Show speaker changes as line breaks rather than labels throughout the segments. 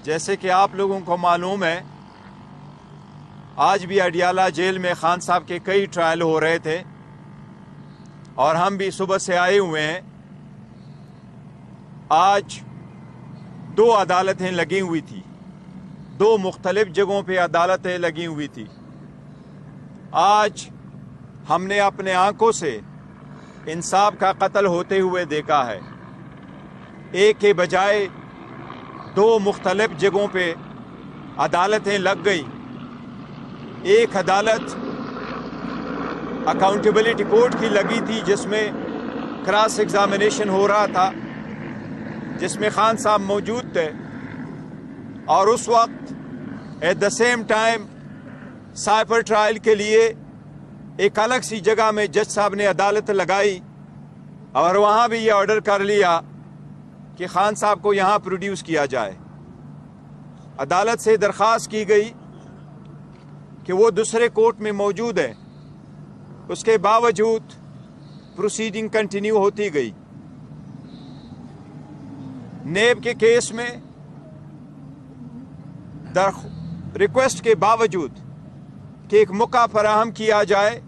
جیسے کہ آپ لوگوں کو معلوم ہے، آج بھی اڈیالہ جیل میں خان صاحب کے کئی ٹرائل ہو رہے تھے اور ہم بھی صبح سے آئے ہوئے ہیں۔ آج 2 عدالتیں لگی ہوئی تھی، 2 مختلف جگہوں پہ عدالتیں لگی ہوئی تھی۔ آج ہم نے اپنے آنکھوں سے انصاف کا قتل ہوتے ہوئے دیکھا ہے۔ ایک کے بجائے 2 مختلف جگہوں پہ عدالتیں لگ گئی۔ ایک عدالت اکاؤنٹیبلٹی کورٹ کی لگی تھی جس میں کراس ایگزامینیشن ہو رہا تھا، جس میں خان صاحب موجود تھے، اور اس وقت at the same time cipher trial کے لیے ایک الگ سی جگہ میں جج صاحب نے عدالت لگائی اور وہاں بھی یہ آرڈر کر لیا کہ خان صاحب کو یہاں پروڈیوس کیا جائے۔ عدالت سے درخواست کی گئی کہ وہ دوسرے کورٹ میں موجود ہے، اس کے باوجود پروسیڈنگ کنٹینیو ہوتی گئی۔ نیب کے کیس میں ریکویسٹ کے باوجود کہ ایک موقع فراہم کیا جائے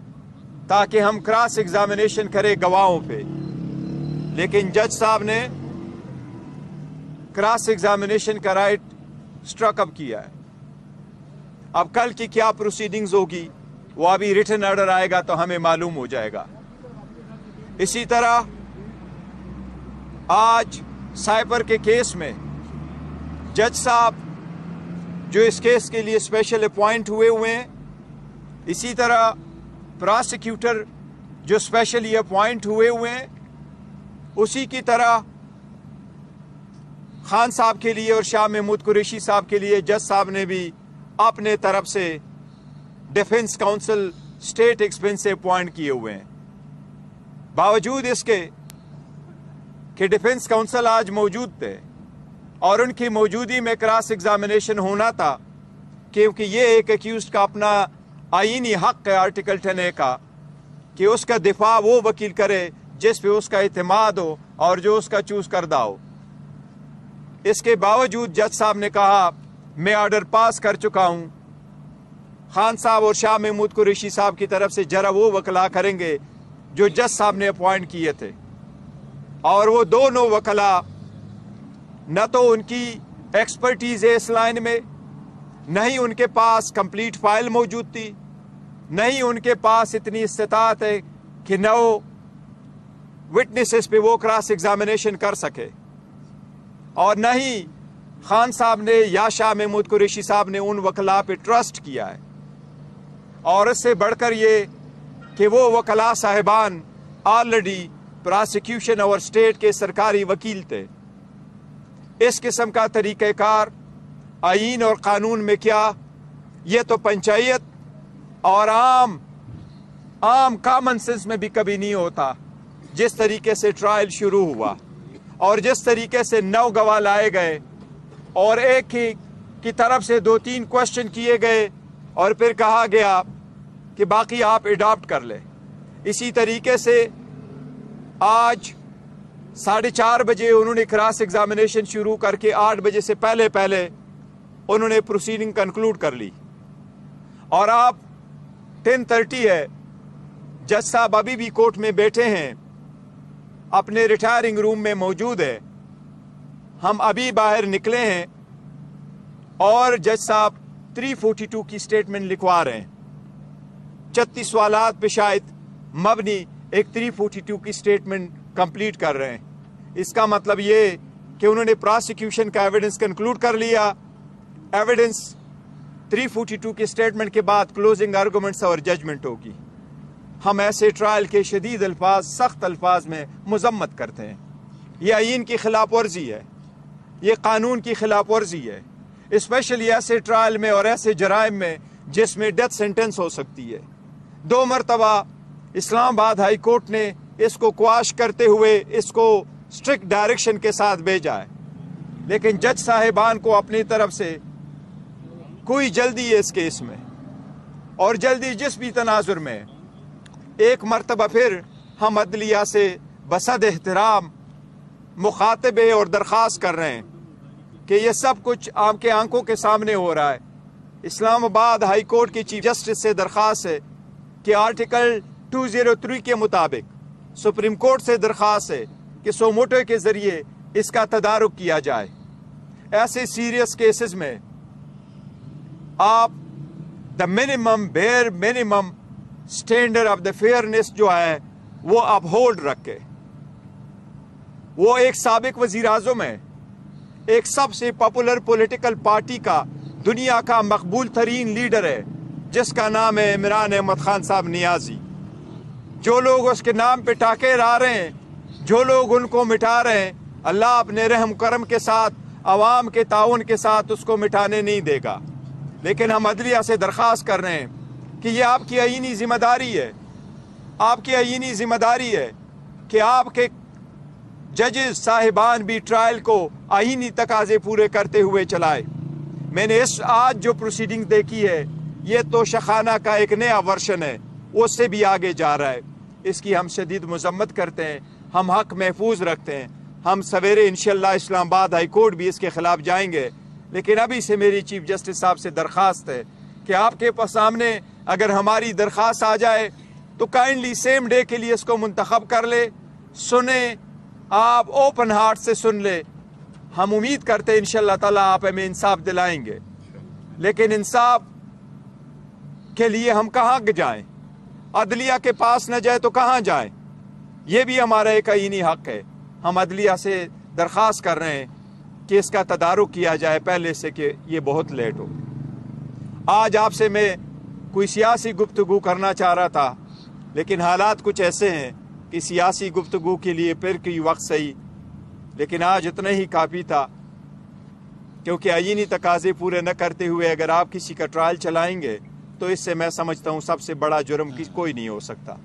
تاکہ ہم کراس ایگزامینیشن کریں گواہوں پہ، لیکن جج صاحب نے کراس ایگزامینیشن کا رائٹ اسٹرک اپ کیا ہے۔ اب کل کی کیا پروسیڈنگز ہوگی وہ ابھی ریٹن آرڈر آئے گا تو ہمیں معلوم ہو جائے گا۔ اسی طرح آج سائپر کے کیس میں جج صاحب جو اس کیس کے لیے اسپیشل اپوائنٹ ہوئے ہیں، اسی طرح پراسیکیوٹر جو اسپیشلی اپوائنٹ ہوئے ہیں، اسی کی طرح خان صاحب کے لیے اور شاہ محمود قریشی صاحب کے لیے جج صاحب نے بھی اپنے طرف سے ڈیفنس کاؤنسل اسٹیٹ ایکسپنس سے اپوائنٹ کیے ہوئے ہیں۔ باوجود اس کے کہ ڈیفنس کاؤنسل آج موجود تھے اور ان کی موجودگی میں کراس ایگزامینیشن ہونا تھا، کیونکہ یہ ایک ایکیوزڈ کا اپنا آئینی حق ہے آرٹیکل 10A کا کہ اس کا دفاع وہ وکیل کرے جس پہ اس کا اعتماد ہو اور جو اس کا چوز کردہ ہو۔ اس کے باوجود جج صاحب نے کہا میں آرڈر پاس کر چکا ہوں، خان صاحب اور شاہ محمود قریشی صاحب کی طرف سے جرا وہ وکلا کریں گے جو جج صاحب نے اپوائنٹ کیے تھے، اور وہ دونوں وکلا نہ تو ان کی ایکسپرٹیز ہے اس لائن میں، نہ ہی ان کے پاس کمپلیٹ فائل موجود تھی، نہ ہی ان کے پاس اتنی استطاعت ہے کہ 9 وٹنسز پہ وہ کراس ایگزامینیشن کر سکے، اور نہ ہی خان صاحب نے یا شاہ محمود قریشی صاحب نے ان وکلا پہ ٹرسٹ کیا ہے۔ اور اس سے بڑھ کر یہ کہ وہ وکلا صاحبان آلریڈی پراسیکیوشن اور اسٹیٹ کے سرکاری وکیل تھے۔ اس قسم کا طریقہ کار آئین اور قانون میں کیا، یہ تو پنچایت اور عام کامن سینس میں بھی کبھی نہیں ہوتا۔ جس طریقے سے ٹرائل شروع ہوا اور جس طریقے سے 9 گواہ لائے گئے اور ایک ہی کی طرف سے 2-3 کوشچن کیے گئے اور پھر کہا گیا کہ باقی آپ اڈاپٹ کر لیں، اسی طریقے سے آج 4:30 بجے انہوں نے کراس ایگزامینیشن شروع کر کے 8 بجے سے پہلے انہوں نے پروسیڈنگ کنکلوڈ کر لی، اور آپ 10:30 ہے، جج صاحب ابھی بھی کورٹ میں بیٹھے ہیں، اپنے ریٹائرنگ روم میں موجود ہے۔ ہم ابھی باہر نکلے ہیں اور جج صاحب 342 کی سٹیٹمنٹ لکھوا رہے ہیں، 36 سوالات پہ شاید مبنی ایک 342 کی سٹیٹمنٹ کمپلیٹ کر رہے ہیں۔ اس کا مطلب یہ کہ انہوں نے پراسیکیوشن کا ایویڈنس کنکلوڈ کر لیا۔ ایویڈنس 342 کی سٹیٹمنٹ کے بعد کلوزنگ آرگومنٹس اور ججمنٹ ہوگی۔ ہم ایسے ٹرائل کے شدید الفاظ، سخت الفاظ میں مذمت کرتے ہیں۔ یہ آئین کی خلاف ورزی ہے، یہ قانون کی خلاف ورزی ہے، اسپیشلی ایسے ٹرائل میں اور ایسے جرائم میں جس میں ڈیتھ سینٹنس ہو سکتی ہے۔ 2 مرتبہ اسلام آباد ہائی کورٹ نے اس کو قواش کرتے ہوئے اس کو اسٹرکٹ ڈائریکشن کے ساتھ بھیجا ہے، لیکن جج صاحبان کو اپنی طرف سے کوئی جلدی ہے اس کیس میں، اور جلدی جس بھی تناظر میں ایک مرتبہ پھر ہم عدلیہ سے بصد احترام مخاطبے اور درخواست کر رہے ہیں کہ یہ سب کچھ آپ کے آنکھوں کے سامنے ہو رہا ہے. اسلام آباد ہائی کورٹ کی چیف جسٹس سے درخواست ہے کہ آرٹیکل 203 کے مطابق سپریم کورٹ سے درخواست ہے کہ سو موٹو کے ذریعے اس کا تدارک کیا جائے. ایسے سیریس کیسز میں آپ the bare minimum standard of the fairness جو ہے وہ اپ ہولڈ رکھے. وہ ایک سابق وزیر اعظم ہے, ایک سب سے پاپولر پولیٹیکل پارٹی کا دنیا کا مقبول ترین لیڈر ہے جس کا نام ہے عمران احمد خان صاحب نیازی. جو لوگ اس کے نام پہ ٹاکے لا رہے ہیں, جو لوگ ان کو مٹا رہے ہیں, اللہ اپنے رحم کرم کے ساتھ عوام کے تعاون کے ساتھ اس کو مٹانے نہیں دے گا. لیکن ہم عدلیہ سے درخواست کر رہے ہیں کہ یہ آپ کی آئینی ذمہ داری ہے, آپ کی آئینی ذمہ داری ہے کہ آپ کے ججز صاحبان بھی ٹرائل کو آئینی تقاضے پورے کرتے ہوئے چلائے. میں نے اس آج جو پروسیڈنگ دیکھی ہے یہ تو شخانہ کا ایک نیا ورژن ہے, اس سے بھی آگے جا رہا ہے. اس کی ہم شدید مذمت کرتے ہیں, ہم حق محفوظ رکھتے ہیں. ہم سویرے انشاءاللہ اسلام آباد ہائی کورٹ بھی اس کے خلاف جائیں گے. لیکن ابھی سے میری چیف جسٹس صاحب سے درخواست ہے کہ آپ کے سامنے اگر ہماری درخواست آ جائے تو کائنڈلی سیم ڈے کے لیے اس کو منتخب کر لے, سنیں, آپ اوپن ہارٹ سے سن لے. ہم امید کرتے ہیں انشاءاللہ تعالیٰ آپ ہمیں انصاف دلائیں گے. لیکن انصاف کے لیے ہم کہاں جائیں؟ عدلیہ کے پاس نہ جائے تو کہاں جائیں؟ یہ بھی ہمارا ایک آئینی حق ہے. ہم عدلیہ سے درخواست کر رہے ہیں کہ اس کا تدارک کیا جائے پہلے سے کہ یہ بہت لیٹ ہو. آج آپ سے میں کوئی سیاسی گفتگو کرنا چاہ رہا تھا, لیکن حالات کچھ ایسے ہیں کہ سیاسی گفتگو کے لیے پھر کوئی وقت صحیح, لیکن آج اتنا ہی کافی تھا. کیونکہ آئینی تقاضے پورے نہ کرتے ہوئے اگر آپ کسی کا ٹرائل چلائیں گے تو اس سے میں سمجھتا ہوں سب سے بڑا جرم کوئی نہیں ہو سکتا.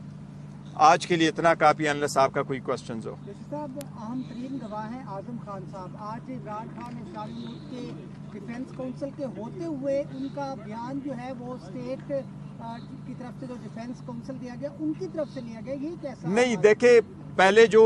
آج کے لیے اتنا کافی, انلیس آپ کا کوئی کوسچنز ہو.
صاحب اہم ترین گواہ ہیں اعظم خان صاحب. آج عمران خان اسلامی ملک کے ڈیفینس کونسل کے ہوتے ہوئے ان کا بیان جو ہے وہ اسٹیٹ کی طرف سے جو ڈیفینس کونسل دیا گیا ان کی طرف سے لیا گیا, یہ کیسا؟
نہیں دیکھیں, پہلے جو